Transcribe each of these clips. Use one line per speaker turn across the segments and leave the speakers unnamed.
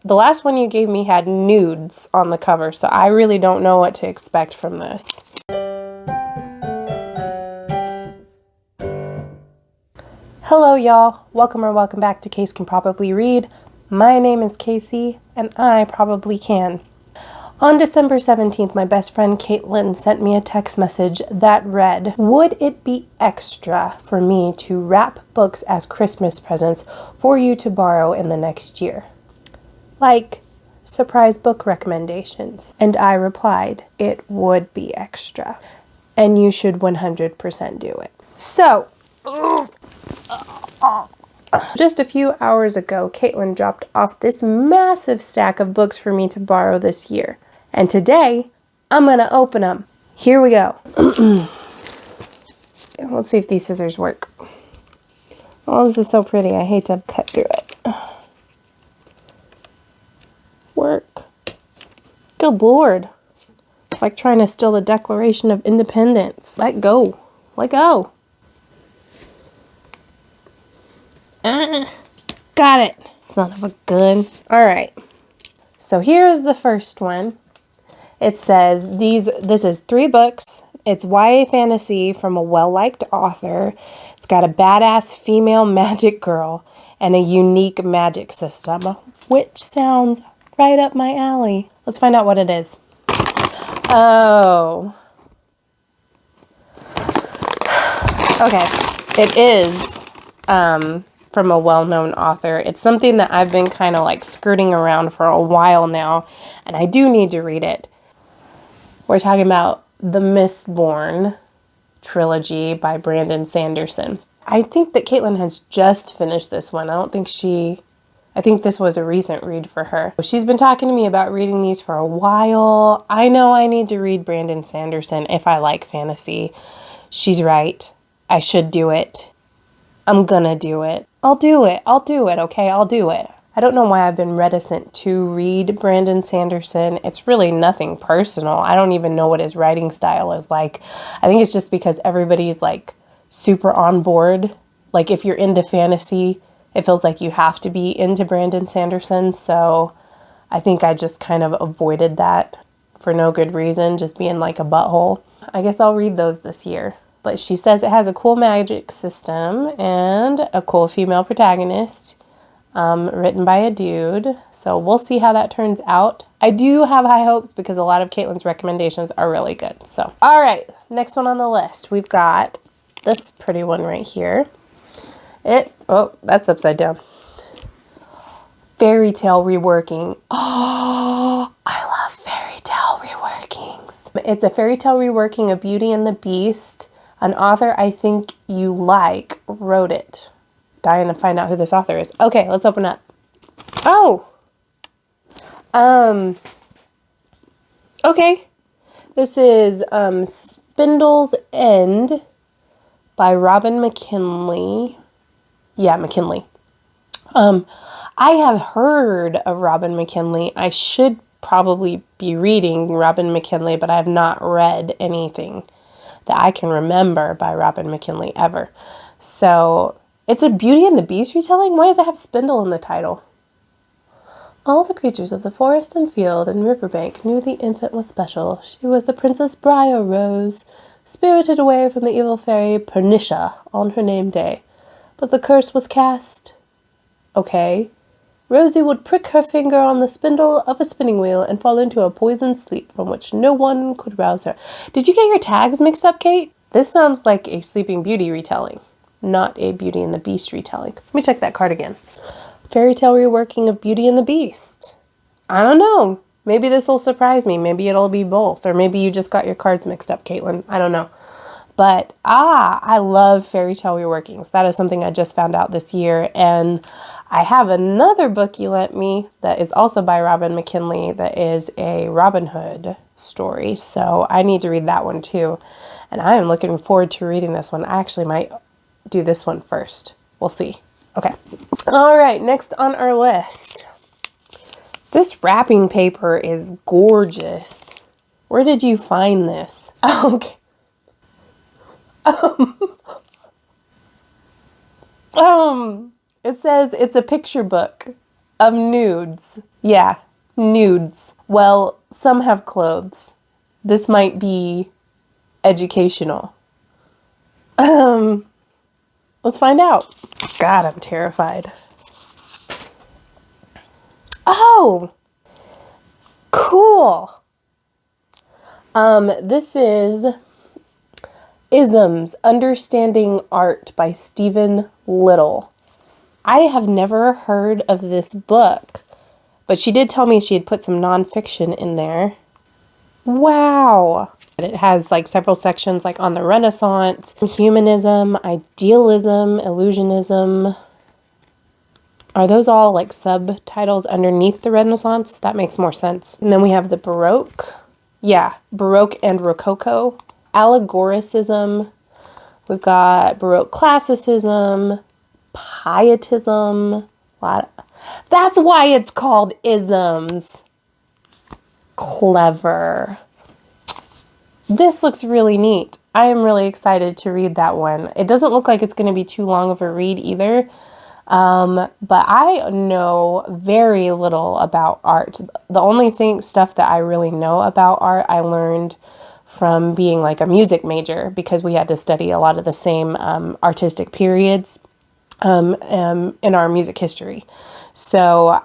the last one you gave me had nudes on the cover, so I really don't know what to expect from this. Hello y'all, welcome back to Case Can Probably Read. My name is Casey, and I probably can. On December 17th, my best friend Caitlin sent me a text message that read, "Would it be extra for me to wrap books as Christmas presents for you to borrow in the next year? Like surprise book recommendations." And I replied, it would be extra, and you should 100% do it. So, just a few hours ago, Caitlin dropped off this massive stack of books for me to borrow this year. And today, I'm going to open them. Here we go. Let's see if these scissors work. Oh, this is so pretty. I hate to cut through it. Work. Good Lord. It's like trying to steal the Declaration of Independence. Let go. Let go. Got it. Son of a gun. All right. So here's the first one. It says this is 3 books. It's YA fantasy from a well-liked author. It's got a badass female magic girl and a unique magic system, which sounds right up my alley. Let's find out what it is. Oh. Okay. It is from a well-known author. It's something that I've been kind of like skirting around for a while now, and I do need to read it. We're talking about the Mistborn Trilogy by Brandon Sanderson. I think that Caitlin has just finished this one. I think this was a recent read for her. She's been talking to me about reading these for a while. I know I need to read Brandon Sanderson if I like fantasy. She's right. I should do it. I'm gonna do it. I'll do it, okay? I'll do it. I don't know why I've been reticent to read Brandon Sanderson. It's really nothing personal. I don't even know what his writing style is like. I think it's just because everybody's like super on board. Like if you're into fantasy, it feels like you have to be into Brandon Sanderson. So I think I just kind of avoided that for no good reason, just being like a butthole. I guess I'll read those this year. But she says it has a cool magic system and a cool female protagonist. Written by a dude. So we'll see how that turns out. I do have high hopes because a lot of Caitlin's recommendations are really good. So, all right, next one on the list. We've got this pretty one right here. Oh, that's upside down. Fairy tale reworking. Oh, I love fairy tale reworkings. It's a fairy tale reworking of Beauty and the Beast. An author I think you like wrote it. Dying to find out who this author is. Okay, let's open up. Oh! Okay. This is Spindles End by Robin McKinley. Yeah, McKinley. I have heard of Robin McKinley. I should probably be reading Robin McKinley, but I have not read anything that I can remember by Robin McKinley ever. So it's a Beauty and the Beast retelling? Why does it have Spindle in the title? All the creatures of the forest and field and riverbank knew the infant was special. She was the Princess Briar Rose, spirited away from the evil fairy Pernicia on her name day. But the curse was cast. Okay. Rosie would prick her finger on the spindle of a spinning wheel and fall into a poisoned sleep from which no one could rouse her. Did you get your tags mixed up, Kate? This sounds like a Sleeping Beauty retelling, not a Beauty and the Beast retelling. Let me check that card again. Fairy tale reworking of Beauty and the Beast. I don't know. Maybe this will surprise me. Maybe it'll be both. Or maybe you just got your cards mixed up, Caitlin. I don't know. But, I love fairy tale reworkings. That is something I just found out this year. And I have another book you lent me that is also by Robin McKinley that is a Robin Hood story. So I need to read that one too. And I am looking forward to reading this one. I actually might do this one first. We'll see. Okay. All right. Next on our list. This wrapping paper is gorgeous. Where did you find this? Okay. It says it's a picture book of nudes. Yeah, nudes. Well, some have clothes. This might be educational. Let's find out. God, I'm terrified. Oh, cool. This is IMS Understanding Art by Stephen Little. I have never heard of this book, but she did tell me she had put some nonfiction in there. Wow. It has like several sections like on the Renaissance, humanism, idealism, illusionism. Are those all like subtitles underneath the Renaissance? That makes more sense. And then we have the Baroque. Yeah, Baroque and Rococo. Allegoricism. We've got Baroque classicism, pietism. That's why it's called isms. Clever. This looks really neat. I am really excited to read that one. It doesn't look like it's going to be too long of a read either. But I know very little about art. The only stuff that I really know about art, I learned from being like a music major because we had to study a lot of the same artistic periods in our music history. So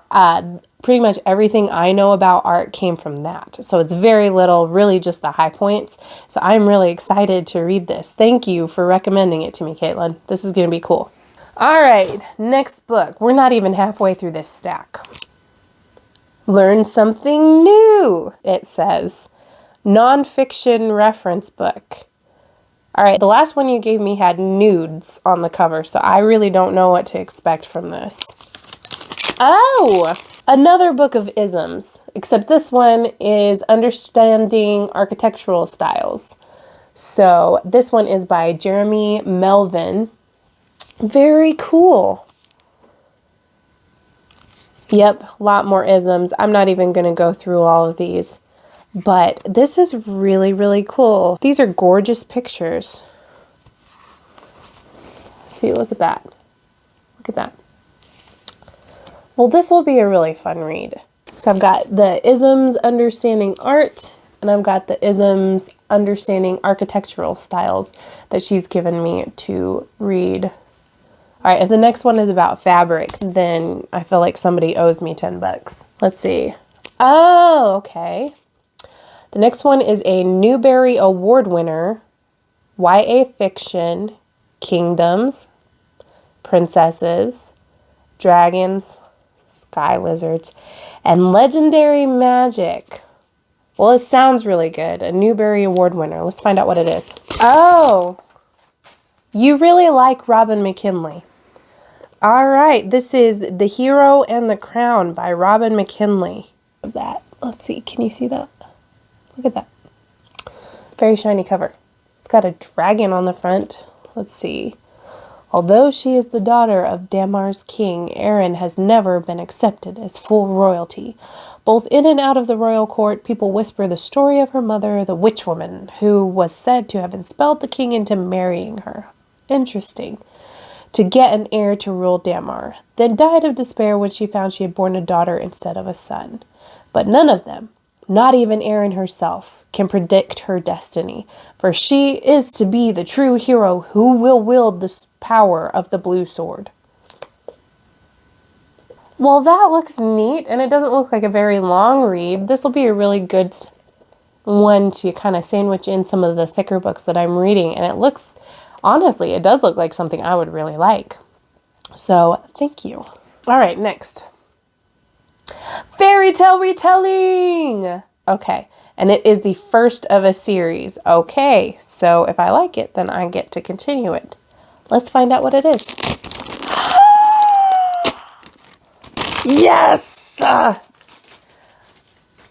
pretty much everything I know about art came from that. So it's very little, really just the high points. So I'm really excited to read this. Thank you for recommending it to me, Caitlin. This is going to be cool. All right, next book. We're not even halfway through this stack. Learn something new, it says. Nonfiction reference book. All right, the last one you gave me had nudes on the cover, so I really don't know what to expect from this. Oh, another book of isms, except this one is Understanding Architectural Styles. So this one is by Jeremy Melvin. Very cool. Yep, a lot more isms. I'm not even going to go through all of these, but this is really, really cool. These are gorgeous pictures. See, look at that. Look at that. Well, this will be a really fun read. So I've got the IMS Understanding Art, and I've got the IMS Understanding Architectural Styles that she's given me to read. All right, if the next one is about fabric, then I feel like somebody owes me $10. Let's see. Oh, okay. The next one is a Newbery Award winner, YA fiction, kingdoms, princesses, dragons, sky lizards, and legendary magic. Well, it sounds really good. A Newbery Award winner. Let's find out what it is. Oh, you really like Robin McKinley. All right, this is The Hero and the Crown by Robin McKinley. That. Let's see, can you see that? Look at that. Very shiny cover. It's got a dragon on the front. Let's see. Although she is the daughter of Damar's king, Erin has never been accepted as full royalty. Both in and out of the royal court, people whisper the story of her mother, the witch woman, who was said to have expelled the king into marrying her. Interesting. To get an heir to rule Damar, then died of despair when she found she had borne a daughter instead of a son. But none of them, not even Erin herself, can predict her destiny, for she is to be the true hero who will wield the power of the blue sword. Well, that looks neat, and it doesn't look like a very long read. This will be a really good one to kind of sandwich in some of the thicker books that I'm reading, and it looks, honestly, it does look like something I would really like. So, thank you. All right, next. Fairy tale retelling! Okay, and it is the first of a series. Okay, so if I like it, then I get to continue it. Let's find out what it is. Yes!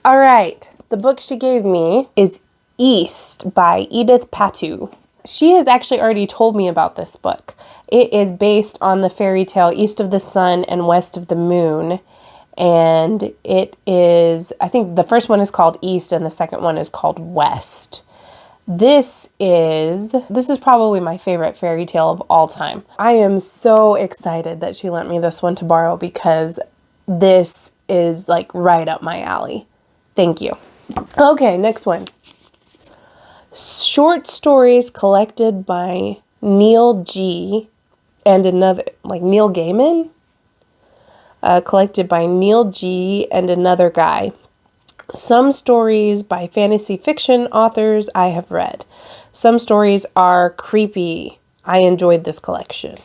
All right, the book she gave me is East by Edith Patu. She has actually already told me about this book. It is based on the fairy tale East of the Sun and West of the Moon. And it is, I think the first one is called East and the second one is called West. This is probably my favorite fairy tale of all time. I am so excited that she lent me this one to borrow because this is like right up my alley. Thank you. Okay, next one. Short stories collected by Neil G. and another, like Neil Gaiman? Collected by Neil G. and another guy. Some stories by fantasy fiction authors I have read. Some stories are creepy. I enjoyed this collection.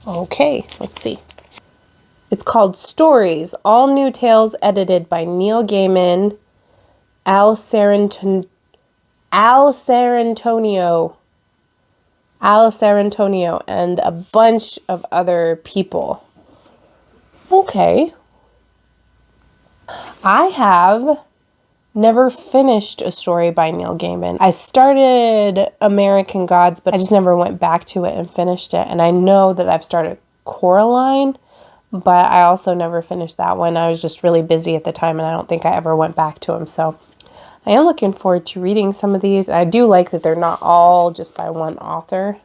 Okay, let's see. It's called Stories, All New Tales edited by Neil Gaiman, Al Sarantonio, and a bunch of other people. Okay. I have never finished a story by Neil Gaiman. I started American Gods, but I just never went back to it and finished it. And I know that I've started Coraline, but I also never finished that one. I was just really busy at the time, and I don't think I ever went back to him. So I am looking forward to reading some of these. I do like that they're not all just by one author.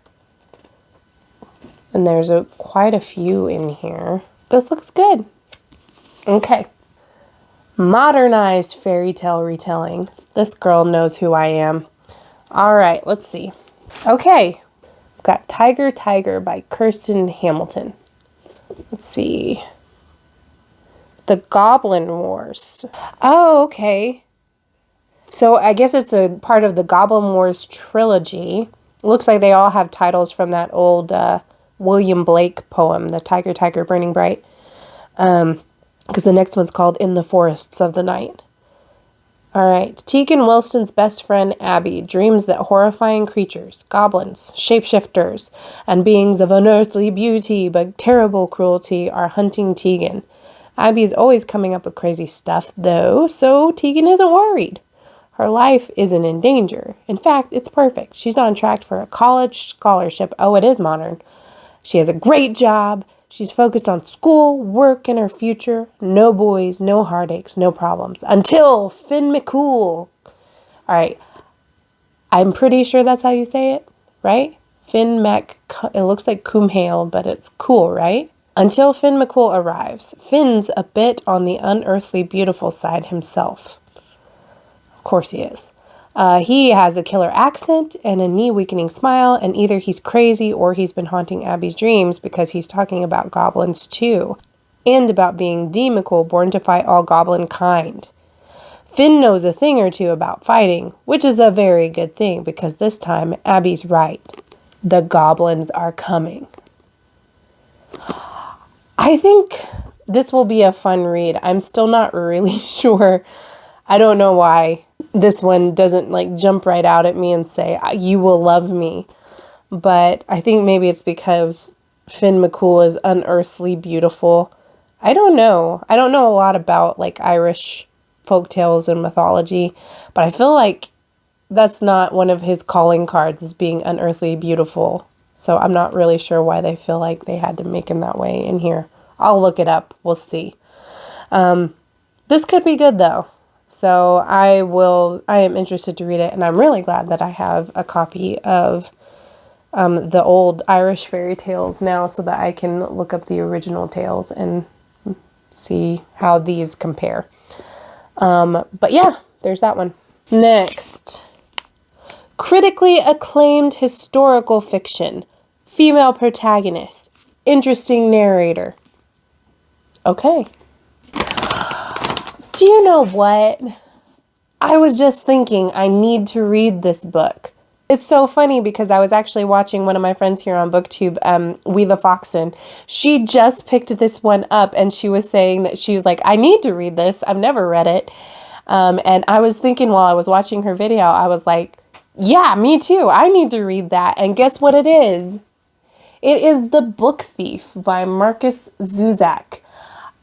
And there's quite a few in here. This looks good. Okay. Modernized fairy tale retelling. This girl knows who I am. All right, let's see. Okay. We've got Tiger by Kirsten Hamilton. Let's see. The Goblin Wars. Oh, okay. So I guess it's a part of the Goblin Wars trilogy. It looks like they all have titles from that old William Blake poem, The Tiger, Burning Bright. Because the next one's called In the Forests of the Night. All right. Tegan Wilson's best friend, Abby, dreams that horrifying creatures, goblins, shapeshifters, and beings of unearthly beauty but terrible cruelty are hunting Tegan. Abby is always coming up with crazy stuff, though, so Tegan isn't worried. Her life isn't in danger. In fact, it's perfect. She's on track for a college scholarship. Oh, it is modern. She has a great job. She's focused on school, work, and her future. No boys, no heartaches, no problems. Until Finn McCool. All right. I'm pretty sure that's how you say it, right? It looks like Coomhale, but it's cool, right? Until Finn McCool arrives. Finn's a bit on the unearthly beautiful side himself. Of course he is. He has a killer accent and a knee-weakening smile, and either he's crazy or he's been haunting Abby's dreams because he's talking about goblins too, and about being the McCool born to fight all goblin kind. Finn knows a thing or two about fighting, which is a very good thing because this time Abby's right. The goblins are coming. I think this will be a fun read. I'm still not really sure. I don't know why this one doesn't like jump right out at me and say, you will love me. But I think maybe it's because Finn McCool is unearthly beautiful. I don't know. I don't know a lot about like Irish folktales and mythology, but I feel like that's not one of his calling cards as being unearthly beautiful. So I'm not really sure why they feel like they had to make him that way in here. I'll look it up. We'll see. This could be good though. So I am interested to read it, and I'm really glad that I have a copy of the old Irish fairy tales now so that I can look up the original tales and see how these compare. But yeah, there's that one. Next, critically acclaimed historical fiction, female protagonist, interesting narrator. Okay. Do you know what? I was just thinking I need to read this book. It's so funny because I was actually watching one of my friends here on BookTube, We the Foxen. She just picked this one up and she was saying that she was like, I need to read this. I've never read it. And I was thinking while I was watching her video, I was like, yeah, me too. I need to read that. And guess what it is? It is The Book Thief by Marcus Zuzak.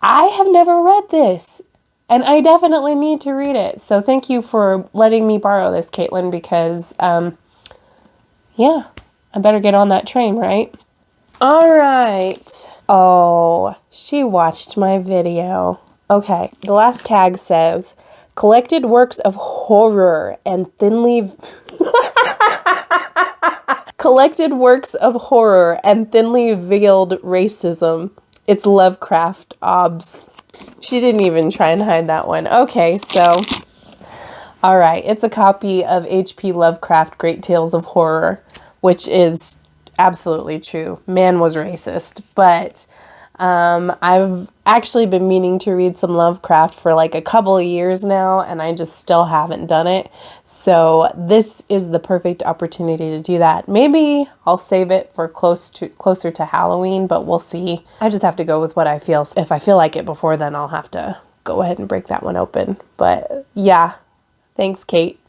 I have never read this. And I definitely need to read it. So thank you for letting me borrow this, Caitlin, because, yeah, I better get on that train, right? All right. Oh, she watched my video. Okay, the last tag says, collected works of horror and thinly... collected works of horror and thinly veiled racism. It's Lovecraft, obs. She didn't even try and hide that one. Okay, so, all right. It's a copy of H.P. Lovecraft, Great Tales of Horror, which is absolutely true. Man was racist, but I've actually been meaning to read some Lovecraft for like a couple of years now, and I just still haven't done it. So this is the perfect opportunity to do that. Maybe I'll save it for closer to Halloween, but we'll see. I just have to go with what I feel. So if I feel like it before then, I'll have to go ahead and break that one open. But yeah, thanks, Kate.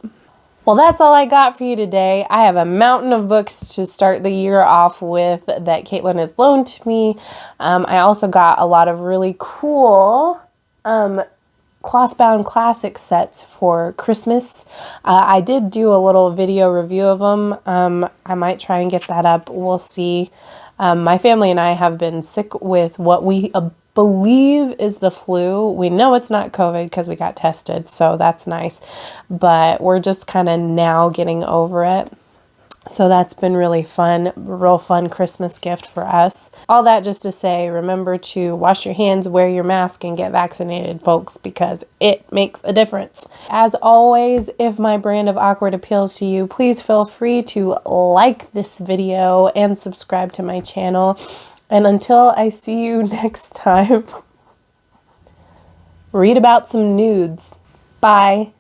Well, that's all I got for you today. I have a mountain of books to start the year off with that Caitlin has loaned to me. I also got a lot of really cool cloth-bound classic sets for Christmas. I did do a little video review of them. I might try and get that up. We'll see. My family and I have been sick with what we believe is the flu. We know it's not COVID because we got tested, so that's nice. But we're just kind of now getting over it. So that's been really fun, real fun Christmas gift for us. All that just to say, remember to wash your hands, wear your mask, and get vaccinated, folks, because it makes a difference. As always, if my brand of awkward appeals to you, please feel free to like this video and subscribe to my channel. And until I see you next time, read about some nudes. Bye.